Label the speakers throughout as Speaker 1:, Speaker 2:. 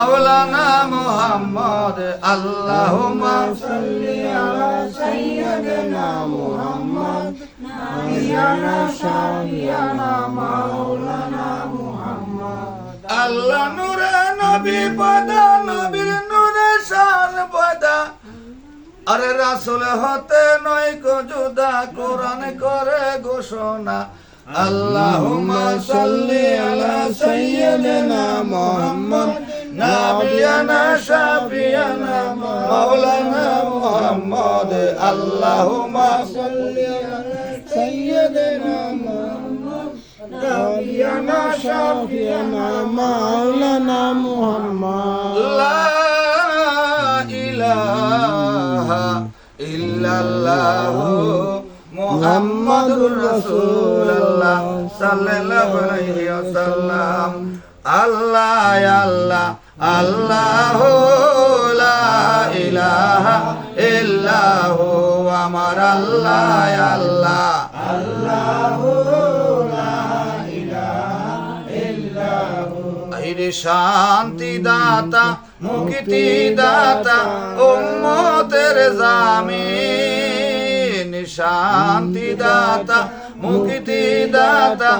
Speaker 1: মাওলানা মুহাম্মদ আল্লাহুম্মা
Speaker 2: সাল্লি আলা সাইয়্যিদিনা মুহাম্মদ নাবিয়ানা শাফিয়ানা মাওলানা মুহাম্মদ।
Speaker 1: আল্লাহ নূরে নবী পয়দা, নবীর নূরে শান পয়দা, আরে রাসূল হতে নয় কো জুদা, কোরআন করে ঘোষণা। আল্লাহুম্মা সাল্লি আলা সাইয়্যিদিনা মুহাম্মদ নাবিয়ানা শাফিয়ানা মাওলানা মুহাম্মদ। আল্লাহুম্মা
Speaker 2: সাল্লি আলা সাইয়্যিদিনা মুহাম্মদ নাবিয়ানা শাফিয়ানা মাওলানা মুহাম্মদ।
Speaker 1: লা ইলাহা ইল্লাল্লাহু মুহাম্মাদুর রাসূলুল্লাহ সাল্লাল্লাহু আলাইহি ওয়াসাল্লাম। আল্লাহ আল্লাহ আল্লাহু লা ইলাহা ইল্লাহু, আমার আল্লাহ আল্লাহ
Speaker 2: আল্লাহু লা ইলাহা ইল্লাহু।
Speaker 1: আইরে শান্তি দাতা, মুক্তি দাতা, উম্মতের জামিন। শান্তি দাতা, মুক্তি দাতা,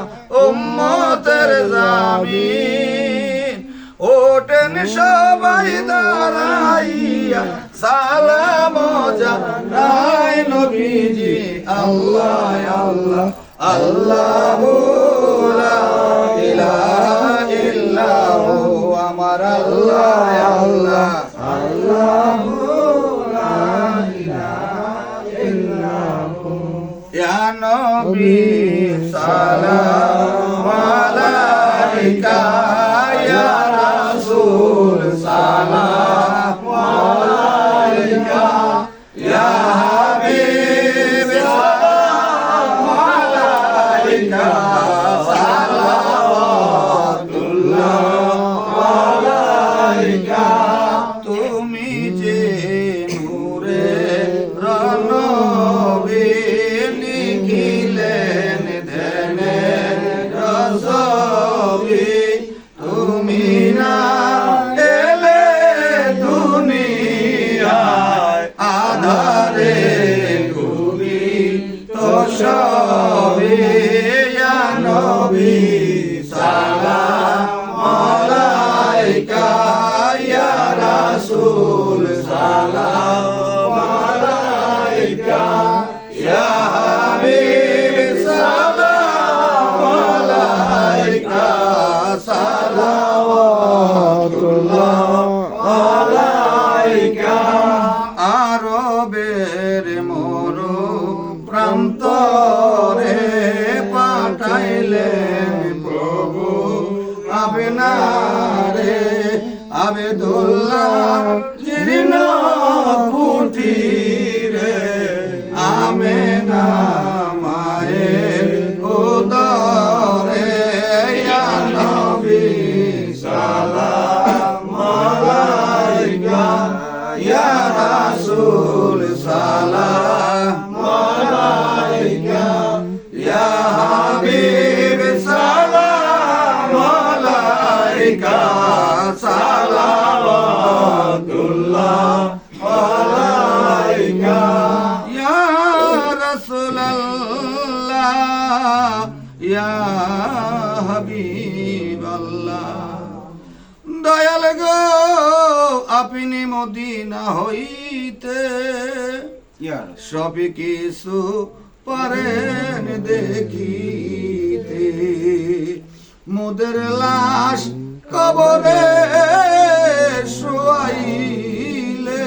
Speaker 1: উম্মতের জামিন। ওঠেন সবাই দাঁড়াইয়া, সালাম জানাই নবীজি। আল্লাহ আল্লাহ আল্লাহু লা ইলাহা ইল্লাহু, আমার আল্লাহ আল্লাহ
Speaker 2: আল্লাহু লা ইলাহা ইল্লাহু।
Speaker 1: ইয়া নবী সালাম আলাইকা, ইয়া রাসূল সালাম আলাইকা, ইয়া হাবিব সালাম আলাইকা, সালাওয়াতুল্লাহ আলাইকা। তুমি যে নূরে রনবী, লিখিলেন ধ্যানে রসবি। তুমি না এলে দুনিয়ায়, আধারে ডুবি তো সবই। ইয়া নবী সালাম আলাইকা, ইয়া রাসূল সালাম আলাইকা, ইয়া হাবিব সালাম আলাইকা, সালাওয়াতুল্লাহ আলাইকা। আরবের মরু প্রান্তরে পাঠাইলেন প্রভু আপনারে। আবেদুল্লাহ জীর্ণ কুটিরে, আমেনা মায়ের উদরে। ইয়া নবী সালাম আলাইকা, ইয়া রাসূল সালাম আলাইকা, ইয়া হাবিব সালাম আলাইকা, সালাওয়াতুল্লাহ আলাইকা। ইয়া রাসূলুল্লাহ, ইয়া হাবিবাল্লাহ। দয়াল গো আপনি মদিনা হইতে সবই কিছু পারেন দেখিতে। মোদের লাশ কবরে শুয়াইলে,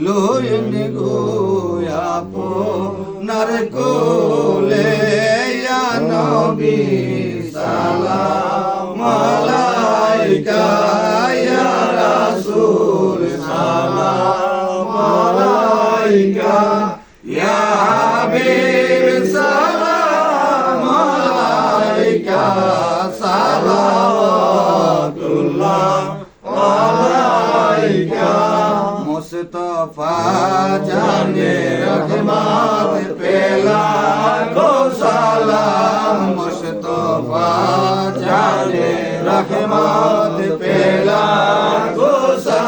Speaker 1: লইন গো আপনার কোলে। ইয়া নবী সালাম আলাইকা, ইয়া রাসূল সালাম আলাইকা, ইয়া হাবিব সালাম আলাইকা, সালাওয়াতুল্লাহ আলাইকা। মুস্তাফা জানে রহমত পেলা গো সালাম, মুস্তাফা জানে রহমত